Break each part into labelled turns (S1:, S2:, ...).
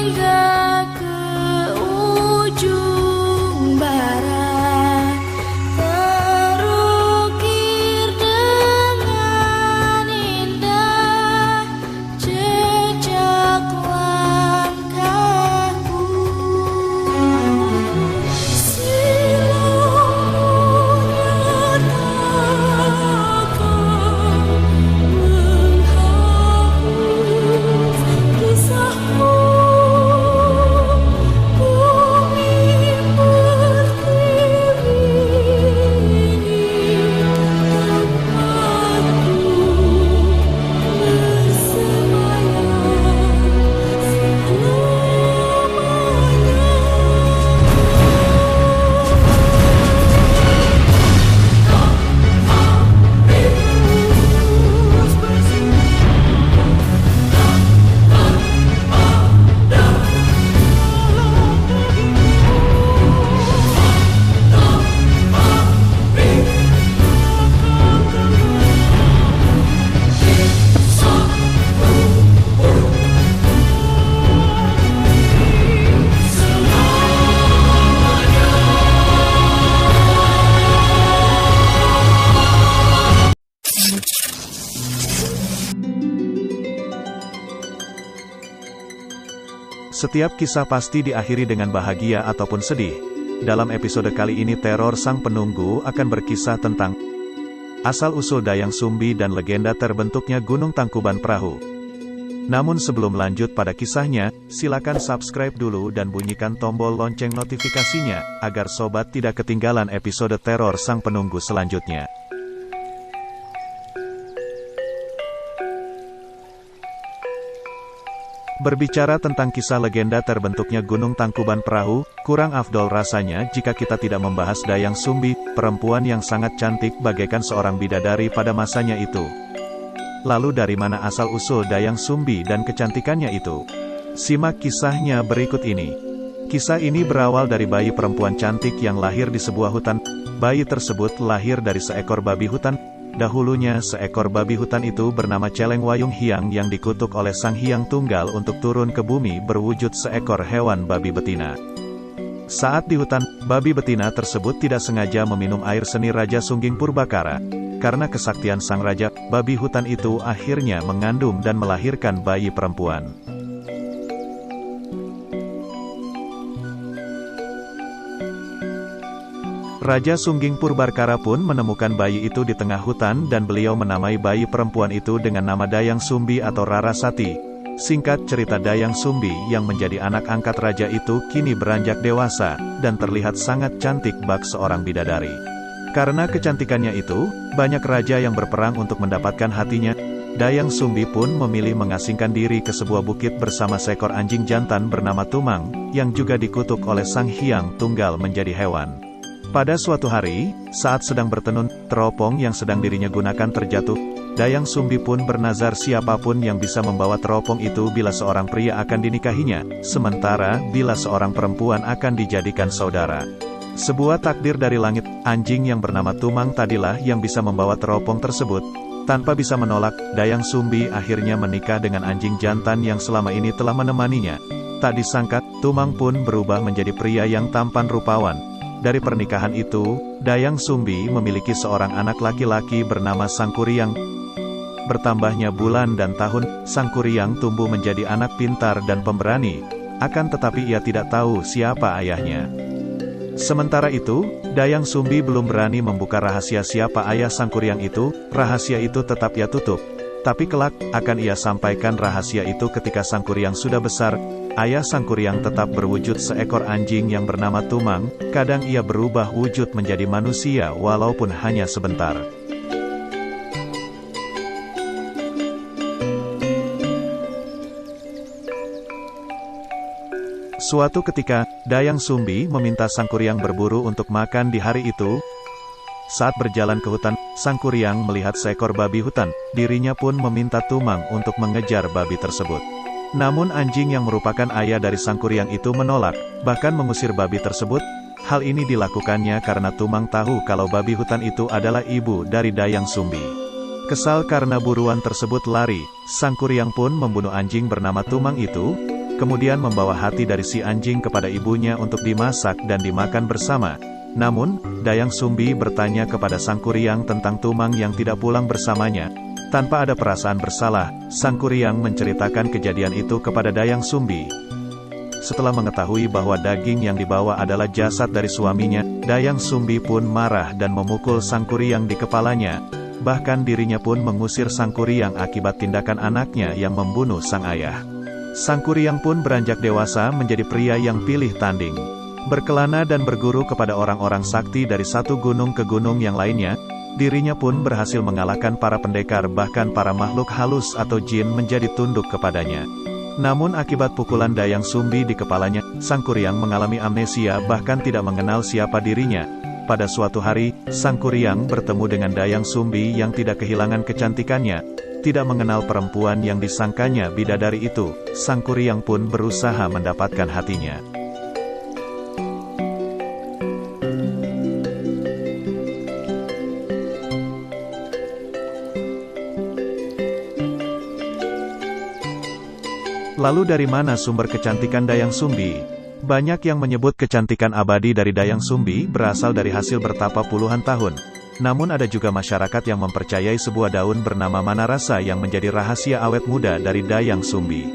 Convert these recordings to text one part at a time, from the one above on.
S1: hingga ke ujung barat, terukir dengan indah jejak langkahku. Silamnya takkan menghapus kisahmu. Bumi pertiwi ini tempatku bersemayam
S2: Setiap kisah pasti diakhiri dengan bahagia ataupun sedih. Dalam episode kali ini Teror Sang Penunggu akan berkisah tentang asal-usul Dayang Sumbi dan legenda terbentuknya Gunung Tangkuban Perahu. Namun sebelum lanjut pada kisahnya, silakan subscribe dulu dan bunyikan tombol lonceng notifikasinya, agar sobat tidak ketinggalan episode Teror Sang Penunggu selanjutnya. Berbicara tentang kisah legenda terbentuknya Gunung Tangkuban Perahu, kurang afdol rasanya jika kita tidak membahas Dayang Sumbi, perempuan yang sangat cantik bagaikan seorang bidadari pada masanya itu. Lalu dari mana asal-usul Dayang Sumbi dan kecantikannya itu? Simak kisahnya berikut ini. Kisah ini berawal dari bayi perempuan cantik yang lahir di sebuah hutan. Bayi tersebut lahir dari seekor babi hutan. Dahulunya seekor babi hutan itu bernama Celeng Wayung Hyang yang dikutuk oleh Sang Hyang Tunggal untuk turun ke bumi berwujud seekor hewan babi betina. Saat di hutan, babi betina tersebut tidak sengaja meminum air seni Raja Sungging Purbakara. Karena kesaktian sang raja, babi hutan itu akhirnya mengandung dan melahirkan bayi perempuan. Raja Sungging Purbakara pun menemukan bayi itu di tengah hutan dan beliau menamai bayi perempuan itu dengan nama Dayang Sumbi atau Rarasati. Singkat cerita, Dayang Sumbi yang menjadi anak angkat raja itu kini beranjak dewasa, dan terlihat sangat cantik bak seorang bidadari. Karena kecantikannya itu, banyak raja yang berperang untuk mendapatkan hatinya. Dayang Sumbi pun memilih mengasingkan diri ke sebuah bukit bersama seekor anjing jantan bernama Tumang, yang juga dikutuk oleh Sang Hyang Tunggal menjadi hewan. Pada suatu hari, saat sedang bertenun, teropong yang sedang dirinya gunakan terjatuh. Dayang Sumbi pun bernazar siapapun yang bisa membawa teropong itu bila seorang pria akan dinikahinya, sementara bila seorang perempuan akan dijadikan saudara. Sebuah takdir dari langit, anjing yang bernama Tumang tadilah yang bisa membawa teropong tersebut. Tanpa bisa menolak, Dayang Sumbi akhirnya menikah dengan anjing jantan yang selama ini telah menemaninya. Tak disangka, Tumang pun berubah menjadi pria yang tampan rupawan. Dari pernikahan itu, Dayang Sumbi memiliki seorang anak laki-laki bernama Sangkuriang. Bertambahnya bulan dan tahun, Sangkuriang tumbuh menjadi anak pintar dan pemberani. Akan tetapi ia tidak tahu siapa ayahnya. Sementara itu, Dayang Sumbi belum berani membuka rahasia siapa ayah Sangkuriang itu. Rahasia itu tetap ia tutup. Tapi kelak, akan ia sampaikan rahasia itu ketika Sangkuriang sudah besar. Ayah Sangkuriang tetap berwujud seekor anjing yang bernama Tumang. Kadang ia berubah wujud menjadi manusia walaupun hanya sebentar. Suatu ketika, Dayang Sumbi meminta Sangkuriang berburu untuk makan di hari itu. Saat berjalan ke hutan, Sangkuriang melihat seekor babi hutan. Dirinya pun meminta Tumang untuk mengejar babi tersebut. Namun anjing yang merupakan ayah dari Sangkuriang itu menolak, bahkan mengusir babi tersebut. Hal ini dilakukannya karena Tumang tahu kalau babi hutan itu adalah ibu dari Dayang Sumbi. Kesal karena buruan tersebut lari, Sangkuriang pun membunuh anjing bernama Tumang itu. kemudian membawa hati dari si anjing kepada ibunya untuk dimasak dan dimakan bersama. Namun, Dayang Sumbi bertanya kepada Sang Kuryang tentang Tumang yang tidak pulang bersamanya. Tanpa ada perasaan bersalah, Sang Kuryang menceritakan kejadian itu kepada Dayang Sumbi. Setelah mengetahui bahwa daging yang dibawa adalah jasad dari suaminya, Dayang Sumbi pun marah dan memukul Sang Kuryang di kepalanya. Bahkan dirinya pun mengusir Sang Kuryang akibat tindakan anaknya yang membunuh sang ayah. Sang Kuryang pun beranjak dewasa menjadi pria yang pilih tanding. Berkelana dan berguru kepada orang-orang sakti dari satu gunung ke gunung yang lainnya, dirinya pun berhasil mengalahkan para pendekar bahkan para makhluk halus atau jin menjadi tunduk kepadanya. Namun akibat pukulan Dayang Sumbi di kepalanya, Sang Kuryang mengalami amnesia bahkan tidak mengenal siapa dirinya. Pada suatu hari, Sang Kuryang bertemu dengan Dayang Sumbi yang tidak kehilangan kecantikannya. Tidak mengenal perempuan yang disangkanya bidadari itu, Sang Kuryang pun berusaha mendapatkan hatinya. Lalu dari mana sumber kecantikan Dayang Sumbi? Banyak yang menyebut kecantikan abadi dari Dayang Sumbi berasal dari hasil bertapa puluhan tahun. Namun ada juga masyarakat yang mempercayai sebuah daun bernama Manarasa yang menjadi rahasia awet muda dari Dayang Sumbi.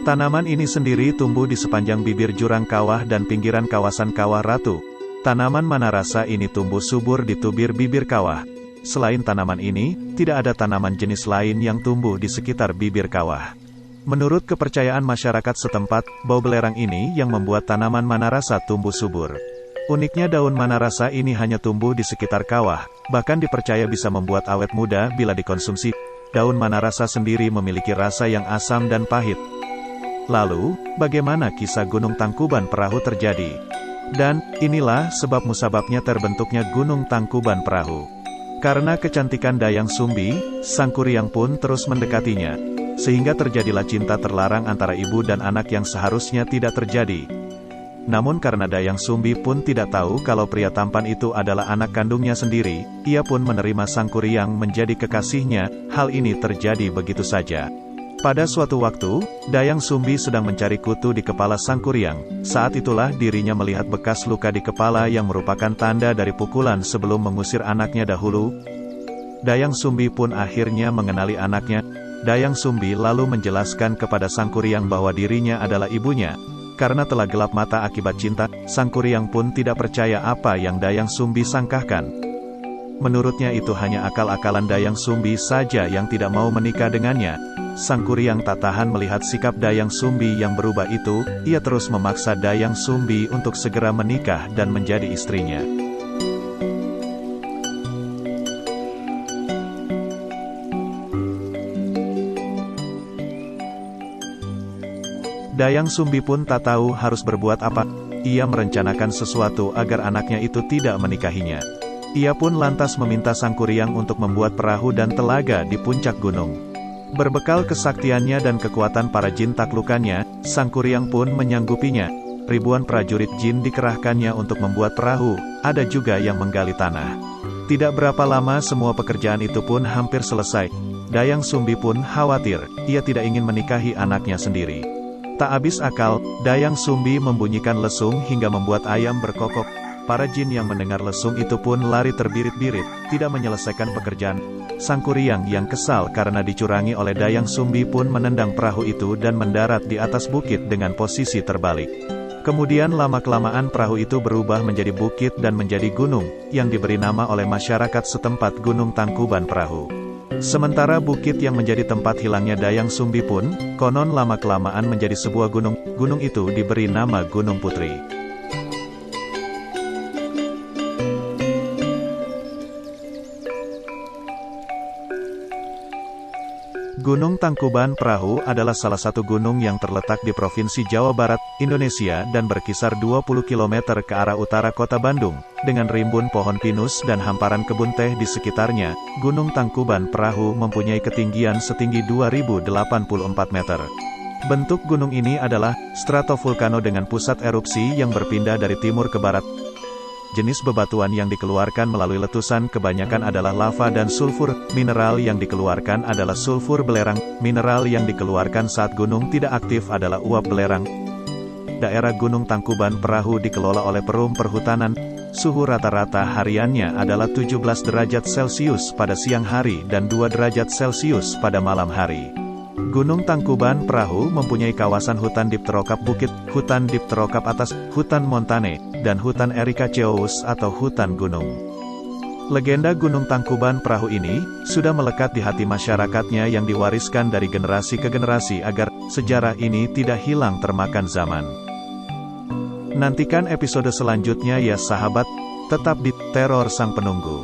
S2: Tanaman ini sendiri tumbuh di sepanjang bibir jurang kawah dan pinggiran kawasan Kawah Ratu. Tanaman Manarasa ini tumbuh subur di tubir bibir kawah. Selain tanaman ini, tidak ada tanaman jenis lain yang tumbuh di sekitar bibir kawah. Menurut kepercayaan masyarakat setempat, bau belerang ini yang membuat tanaman Manarasa tumbuh subur. Uniknya daun Manarasa ini hanya tumbuh di sekitar kawah, bahkan dipercaya bisa membuat awet muda bila dikonsumsi. Daun Manarasa sendiri memiliki rasa yang asam dan pahit. Lalu, bagaimana kisah Gunung Tangkuban Perahu terjadi? Dan, inilah sebab musababnya terbentuknya Gunung Tangkuban Perahu. Karena kecantikan Dayang Sumbi, Sang Kuryang pun terus mendekatinya. Sehingga terjadilah cinta terlarang antara ibu dan anak yang seharusnya tidak terjadi. Namun karena Dayang Sumbi pun tidak tahu kalau pria tampan itu adalah anak kandungnya sendiri, ia pun menerima Sang Kuryang menjadi kekasihnya. Hal ini terjadi begitu saja. Pada suatu waktu, Dayang Sumbi sedang mencari kutu di kepala Sang Kuryang. Saat itulah dirinya melihat bekas luka di kepala yang merupakan tanda dari pukulan sebelum mengusir anaknya dahulu. Dayang Sumbi pun akhirnya mengenali anaknya. Dayang Sumbi lalu menjelaskan kepada Sang Kuryang bahwa dirinya adalah ibunya. Karena telah gelap mata akibat cinta, Sang Kuryang pun tidak percaya apa yang Dayang Sumbi sangkakan. Menurutnya itu hanya akal-akalan Dayang Sumbi saja yang tidak mau menikah dengannya. Sang Kuryang tak tahan melihat sikap Dayang Sumbi yang berubah itu, ia terus memaksa Dayang Sumbi untuk segera menikah dan menjadi istrinya. Dayang Sumbi pun tak tahu harus berbuat apa. Ia merencanakan sesuatu agar anaknya itu tidak menikahinya. Ia pun lantas meminta Sang Kuryang untuk membuat perahu dan telaga di puncak gunung. Berbekal kesaktiannya dan kekuatan para jin taklukannya, Sang Kuryang pun menyanggupinya. Ribuan prajurit jin dikerahkannya untuk membuat perahu, ada juga yang menggali tanah. Tidak berapa lama semua pekerjaan itu pun hampir selesai. Dayang Sumbi pun khawatir, ia tidak ingin menikahi anaknya sendiri. Tak habis akal, Dayang Sumbi membunyikan lesung hingga membuat ayam berkokok. Para jin yang mendengar lesung itu pun lari terbirit-birit, tidak menyelesaikan pekerjaan. Sang Kuryang yang kesal karena dicurangi oleh Dayang Sumbi pun menendang perahu itu dan mendarat di atas bukit dengan posisi terbalik. Kemudian lama-kelamaan perahu itu berubah menjadi bukit dan menjadi gunung, yang diberi nama oleh masyarakat setempat Gunung Tangkuban Perahu. Sementara bukit yang menjadi tempat hilangnya Dayang Sumbi pun, konon lama-kelamaan menjadi sebuah gunung. Gunung itu diberi nama Gunung Putri. Gunung Tangkuban Perahu adalah salah satu gunung yang terletak di Provinsi Jawa Barat, Indonesia dan berkisar 20 km ke arah utara kota Bandung. Dengan rimbun pohon pinus dan hamparan kebun teh di sekitarnya, Gunung Tangkuban Perahu mempunyai ketinggian setinggi 2084 meter. Bentuk gunung ini adalah stratovulkano dengan pusat erupsi yang berpindah dari timur ke barat. jenis bebatuan yang dikeluarkan melalui letusan kebanyakan adalah lava dan sulfur. Mineral yang dikeluarkan adalah sulfur belerang. Mineral yang dikeluarkan saat gunung tidak aktif adalah uap belerang. Daerah Gunung Tangkuban Perahu dikelola oleh Perum Perhutanan. Suhu rata-rata hariannya adalah 17 derajat Celcius pada siang hari dan 2 derajat Celcius pada malam hari. Gunung Tangkuban Perahu mempunyai kawasan hutan dipterokap bukit, hutan dipterokap atas, hutan montane, dan hutan ericaceous atau hutan gunung. Legenda Gunung Tangkuban Perahu ini sudah melekat di hati masyarakatnya yang diwariskan dari generasi ke generasi agar sejarah ini tidak hilang termakan zaman. Nantikan episode selanjutnya ya sahabat, tetap di Teror Sang Penunggu.